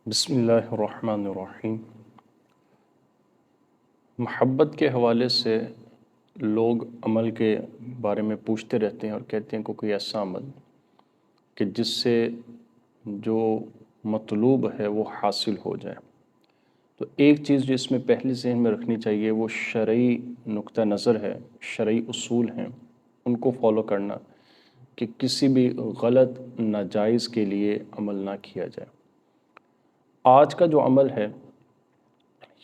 بسم اللہ الرحمن الرحیم۔ محبت کے حوالے سے لوگ عمل کے بارے میں پوچھتے رہتے ہیں اور کہتے ہیں کہ کوئی ایسا عمل کہ جس سے جو مطلوب ہے وہ حاصل ہو جائے۔ تو ایک چیز جو اس میں پہلے ذہن میں رکھنی چاہیے وہ شرعی نقطہ نظر ہے، شرعی اصول ہیں، ان کو فالو کرنا کہ کسی بھی غلط ناجائز کے لیے عمل نہ کیا جائے۔ آج کا جو عمل ہے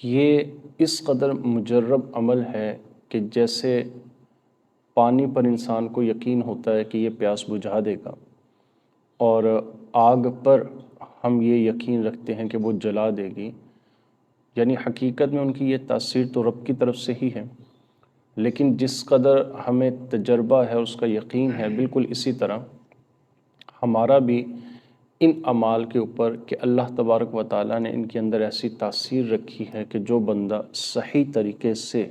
یہ اس قدر مجرب عمل ہے کہ جیسے پانی پر انسان کو یقین ہوتا ہے کہ یہ پیاس بجھا دے گا، اور آگ پر ہم یہ یقین رکھتے ہیں کہ وہ جلا دے گی، یعنی حقیقت میں ان کی یہ تاثیر تو رب کی طرف سے ہی ہے، لیکن جس قدر ہمیں تجربہ ہے، اس کا یقین ہے، بالکل اسی طرح ہمارا بھی ان اعمال کے اوپر کہ اللہ تبارک و تعالیٰ نے ان کے اندر ایسی تاثیر رکھی ہے کہ جو بندہ صحیح طریقے سے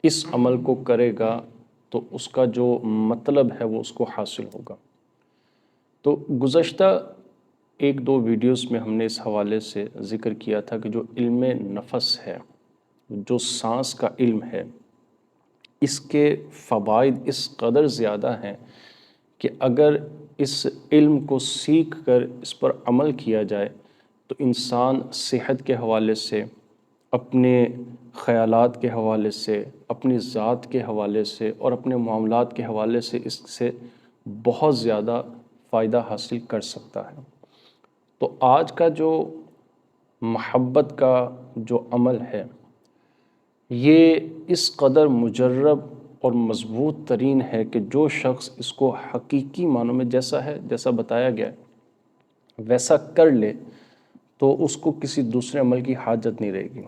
اس عمل کو کرے گا تو اس کا جو مطلب ہے وہ اس کو حاصل ہوگا۔ تو گزشتہ ایک دو ویڈیوز میں ہم نے اس حوالے سے ذکر کیا تھا کہ جو علم نفس ہے، جو سانس کا علم ہے، اس کے فوائد اس قدر زیادہ ہیں کہ اگر اس علم کو سیکھ کر اس پر عمل کیا جائے تو انسان صحت کے حوالے سے، اپنے خیالات کے حوالے سے، اپنی ذات کے حوالے سے اور اپنے معاملات کے حوالے سے اس سے بہت زیادہ فائدہ حاصل کر سکتا ہے۔ تو آج کا جو محبت کا جو عمل ہے یہ اس قدر مجرب اور مضبوط ترین ہے کہ جو شخص اس کو حقیقی معنوں میں جیسا ہے، جیسا بتایا گیا ہے، ویسا کر لے تو اس کو کسی دوسرے عمل کی حاجت نہیں رہے گی۔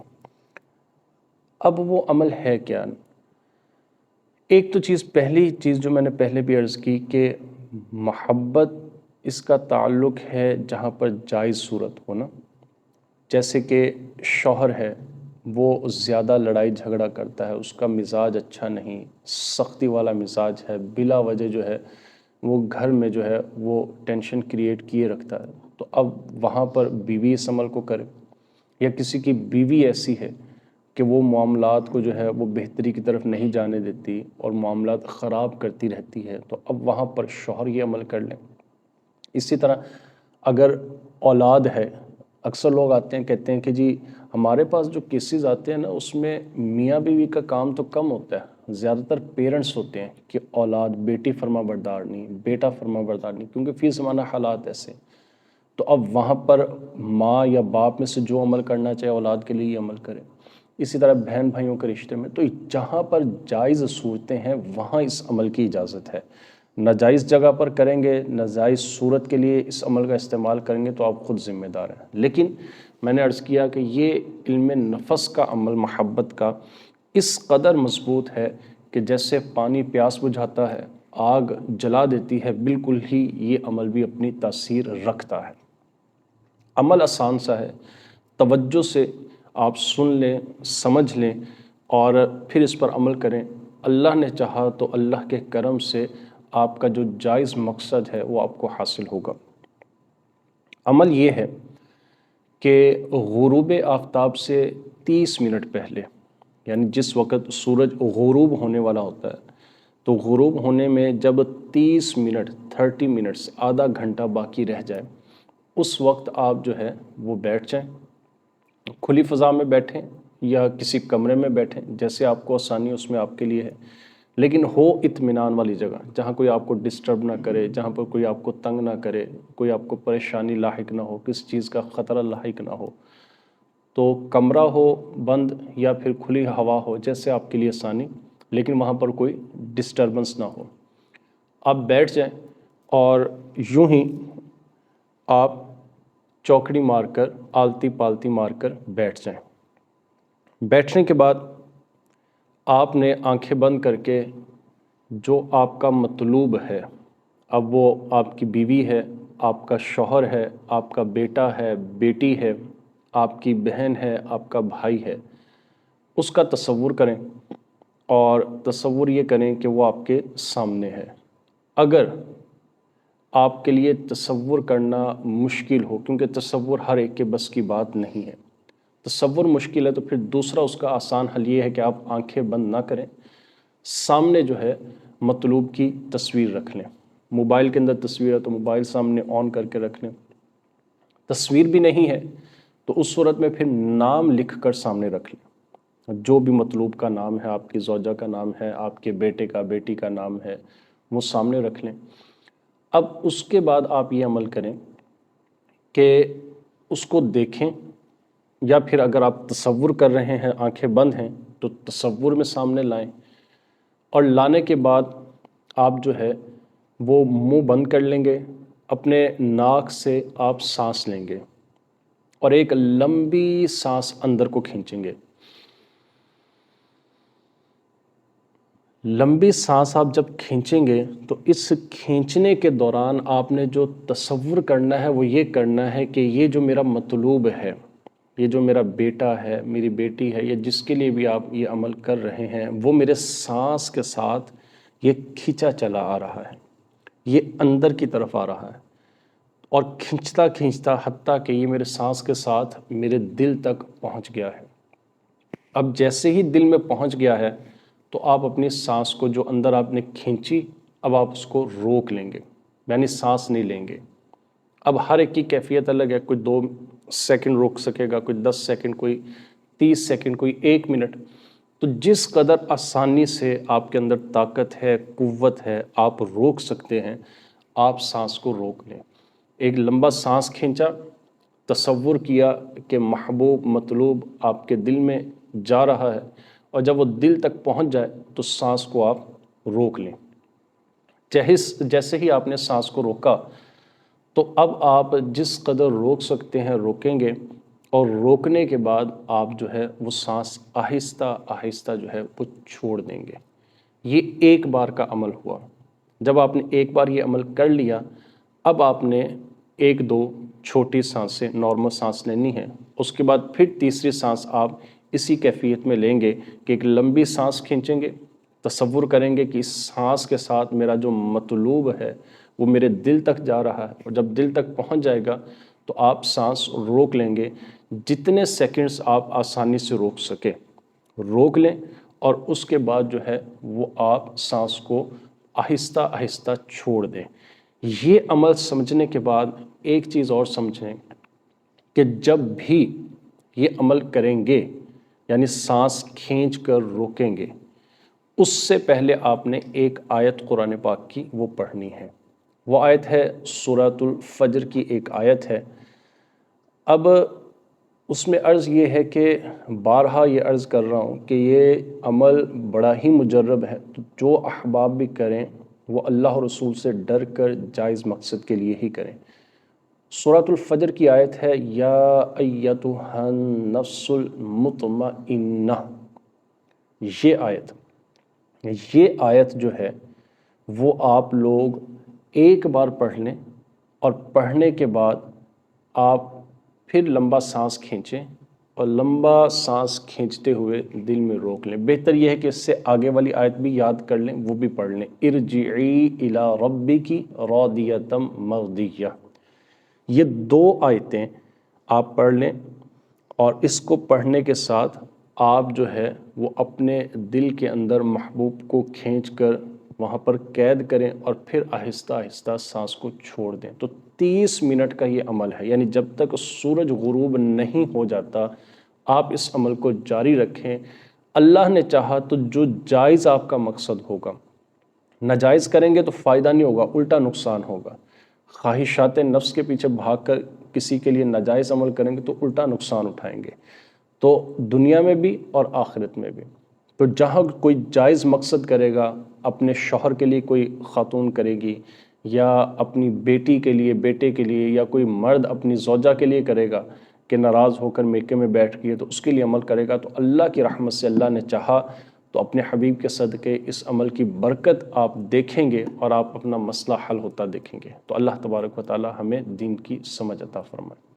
اب وہ عمل ہے کیا؟ ایک تو پہلی چیز جو میں نے پہلے بھی عرض کی کہ محبت اس کا تعلق ہے جہاں پر جائز صورت ہونا، جیسے کہ شوہر ہے، وہ زیادہ لڑائی جھگڑا کرتا ہے، اس کا مزاج اچھا نہیں، سختی والا مزاج ہے، بلا وجہ جو ہے وہ گھر میں جو ہے وہ ٹینشن کریٹ کیے رکھتا ہے، تو اب وہاں پر بیوی اس عمل کو کرے، یا کسی کی بیوی ایسی ہے کہ وہ معاملات کو جو ہے وہ بہتری کی طرف نہیں جانے دیتی اور معاملات خراب کرتی رہتی ہے، تو اب وہاں پر شوہر یہ عمل کر لیں۔ اسی طرح اگر اولاد ہے، اکثر لوگ آتے ہیں کہتے ہیں کہ جی ہمارے پاس جو کیسز آتے ہیں نا اس میں میاں بیوی کا کام تو کم ہوتا ہے، زیادہ تر پیرنٹس ہوتے ہیں کہ اولاد بیٹی فرما بردار نہیں، بیٹا فرما بردار نہیں، کیونکہ فی زمانہ حالات ایسے۔ تو اب وہاں پر ماں یا باپ میں سے جو عمل کرنا چاہے اولاد کے لیے یہ عمل کرے۔ اسی طرح بہن بھائیوں کے رشتے میں، تو جہاں پر جائز صورتیں ہیں وہاں اس عمل کی اجازت ہے۔ ناجائز جگہ پر کریں گے، ناجائز صورت کے لیے اس عمل کا استعمال کریں گے تو آپ خود ذمہ دار ہیں۔ لیکن میں نے عرض کیا کہ یہ علم نفس کا عمل محبت کا اس قدر مضبوط ہے کہ جیسے پانی پیاس بجھاتا ہے، آگ جلا دیتی ہے، بالکل ہی یہ عمل بھی اپنی تاثیر رکھتا ہے۔ عمل آسان سا ہے، توجہ سے آپ سن لیں، سمجھ لیں اور پھر اس پر عمل کریں۔ اللہ نے چاہا تو اللہ کے کرم سے آپ کا جو جائز مقصد ہے وہ آپ کو حاصل ہوگا۔ عمل یہ ہے کہ غروب آفتاب سے 30 منٹ پہلے، یعنی جس وقت سورج غروب ہونے والا ہوتا ہے، تو غروب ہونے میں جب 30 منٹ 30 منٹس آدھا گھنٹہ باقی رہ جائے، اس وقت آپ جو ہے وہ بیٹھ جائیں، کھلی فضا میں بیٹھیں یا کسی کمرے میں بیٹھیں، جیسے آپ کو آسانی اس میں آپ کے لیے ہے، لیکن ہو اطمینان والی جگہ جہاں کوئی آپ کو ڈسٹرب نہ کرے، جہاں پر کوئی آپ کو تنگ نہ کرے، کوئی آپ کو پریشانی لاحق نہ ہو، کسی چیز کا خطرہ لاحق نہ ہو۔ تو کمرہ ہو بند یا پھر کھلی ہوا ہو، جیسے آپ کے لیے آسانی، لیکن وہاں پر کوئی ڈسٹربنس نہ ہو۔ آپ بیٹھ جائیں اور یوں ہی آپ چوکڑی مار کر، آلتی پالتی مار کر بیٹھ جائیں۔ بیٹھنے کے بعد آپ نے آنکھیں بند کر کے جو آپ کا مطلوب ہے، اب وہ آپ کی بیوی ہے، آپ کا شوہر ہے، آپ کا بیٹا ہے، بیٹی ہے، آپ کی بہن ہے، آپ کا بھائی ہے، اس کا تصور کریں اور تصور یہ کریں کہ وہ آپ کے سامنے ہے۔ اگر آپ کے لیے تصور کرنا مشکل ہو، کیونکہ تصور ہر ایک کے بس کی بات نہیں ہے۔ تصور مشکل ہے تو پھر دوسرا اس کا آسان حل یہ ہے کہ آپ آنکھیں بند نہ کریں، سامنے جو ہے مطلوب کی تصویر رکھ لیں۔ موبائل کے اندر تصویر ہے تو موبائل سامنے آن کر کے رکھ لیں۔ تصویر بھی نہیں ہے تو اس صورت میں پھر نام لکھ کر سامنے رکھ لیں، جو بھی مطلوب کا نام ہے، آپ کی زوجہ کا نام ہے، آپ کے بیٹے کا، بیٹی کا نام ہے، وہ سامنے رکھ لیں۔ اب اس کے بعد آپ یہ عمل کریں کہ اس کو دیکھیں، یا پھر اگر آپ تصور کر رہے ہیں، آنکھیں بند ہیں، تو تصور میں سامنے لائیں، اور لانے کے بعد آپ جو ہے وہ منہ بند کر لیں گے، اپنے ناک سے آپ سانس لیں گے اور ایک لمبی سانس اندر کو کھینچیں گے۔ لمبی سانس آپ جب کھینچیں گے تو اس کھینچنے کے دوران آپ نے جو تصور کرنا ہے وہ یہ کرنا ہے کہ یہ جو میرا مطلوب ہے، یہ جو میرا بیٹا ہے، میری بیٹی ہے، یا جس کے لیے بھی آپ یہ عمل کر رہے ہیں، وہ میرے سانس کے ساتھ یہ کھینچا چلا آ رہا ہے، یہ اندر کی طرف آ رہا ہے، اور کھینچتا کھینچتا حتیٰ کہ یہ میرے سانس کے ساتھ میرے دل تک پہنچ گیا ہے۔ اب جیسے ہی دل میں پہنچ گیا ہے تو آپ اپنی سانس کو جو اندر آپ نے کھینچی، اب آپ اس کو روک لیں گے، یعنی سانس نہیں لیں گے۔ اب ہر ایک کی کیفیت الگ ہے، کوئی 2 سیکنڈ روک سکے گا، کوئی 10 سیکنڈ، کوئی 30 سیکنڈ، کوئی 1 منٹ۔ تو جس قدر آسانی سے آپ کے اندر طاقت ہے، قوت ہے، آپ روک سکتے ہیں، آپ سانس کو روک لیں۔ ایک لمبا سانس کھینچا، تصور کیا کہ محبوب مطلوب آپ کے دل میں جا رہا ہے، اور جب وہ دل تک پہنچ جائے تو سانس کو آپ روک لیں۔ جیسے ہی آپ نے سانس کو روکا تو اب آپ جس قدر روک سکتے ہیں روکیں گے، اور روکنے کے بعد آپ جو ہے وہ سانس آہستہ آہستہ جو ہے وہ چھوڑ دیں گے۔ یہ ایک بار کا عمل ہوا۔ جب آپ نے ایک بار یہ عمل کر لیا، اب آپ نے 1-2 چھوٹی سانسیں نارمل سانس لینی ہے، اس کے بعد پھر تیسری سانس آپ اسی کیفیت میں لیں گے کہ ایک لمبی سانس کھینچیں گے، تصور کریں گے کہ اس سانس کے ساتھ میرا جو مطلوب ہے وہ میرے دل تک جا رہا ہے، اور جب دل تک پہنچ جائے گا تو آپ سانس روک لیں گے، جتنے سیکنڈز آپ آسانی سے روک سکے روک لیں، اور اس کے بعد جو ہے وہ آپ سانس کو آہستہ آہستہ چھوڑ دیں۔ یہ عمل سمجھنے کے بعد ایک چیز اور سمجھیں کہ جب بھی یہ عمل کریں گے، یعنی سانس کھینچ کر روکیں گے، اس سے پہلے آپ نے ایک آیت قرآن پاک کی وہ پڑھنی ہے۔ وہ آیت ہے سورۃ الفجر کی ایک آیت ہے۔ اب اس میں عرض یہ ہے کہ بارہا یہ عرض کر رہا ہوں کہ یہ عمل بڑا ہی مجرب ہے، تو جو احباب بھی کریں وہ اللہ اور رسول سے ڈر کر جائز مقصد کے لیے ہی کریں۔ سورۃ الفجر کی آیت ہے یا ایتھا النفس المطمئنہ۔ یہ آیت جو ہے وہ آپ لوگ ایک بار پڑھ لیں، اور پڑھنے کے بعد آپ پھر لمبا سانس کھینچیں، اور لمبا سانس کھینچتے ہوئے دل میں روک لیں۔ بہتر یہ ہے کہ اس سے آگے والی آیت بھی یاد کر لیں، وہ بھی پڑھ لیں، ارجعی الی ربک راضیۃ مرضیہ۔ یہ 2 آیتیں آپ پڑھ لیں، اور اس کو پڑھنے کے ساتھ آپ جو ہے وہ اپنے دل کے اندر محبوب کو کھینچ کر وہاں پر قید کریں، اور پھر آہستہ آہستہ سانس کو چھوڑ دیں۔ تو 30 منٹ کا یہ عمل ہے، یعنی جب تک سورج غروب نہیں ہو جاتا آپ اس عمل کو جاری رکھیں۔ اللہ نے چاہا تو جو جائز آپ کا مقصد ہوگا، ناجائز کریں گے تو فائدہ نہیں ہوگا، الٹا نقصان ہوگا۔ خواہشات نفس کے پیچھے بھاگ کر کسی کے لیے ناجائز عمل کریں گے تو الٹا نقصان اٹھائیں گے، تو دنیا میں بھی اور آخرت میں بھی۔ تو جہاں کوئی جائز مقصد کرے گا، اپنے شوہر کے لیے کوئی خاتون کرے گی، یا اپنی بیٹی کے لیے، بیٹے کے لیے، یا کوئی مرد اپنی زوجہ کے لیے کرے گا کہ ناراض ہو کر میکے میں بیٹھ گئی ہے تو اس کے لیے عمل کرے گا، تو اللہ کی رحمت سے اللہ نے چاہا تو اپنے حبیب کے صدقے اس عمل کی برکت آپ دیکھیں گے، اور آپ اپنا مسئلہ حل ہوتا دیکھیں گے۔ تو اللہ تبارک و تعالی ہمیں دین کی سمجھ عطا فرمائے۔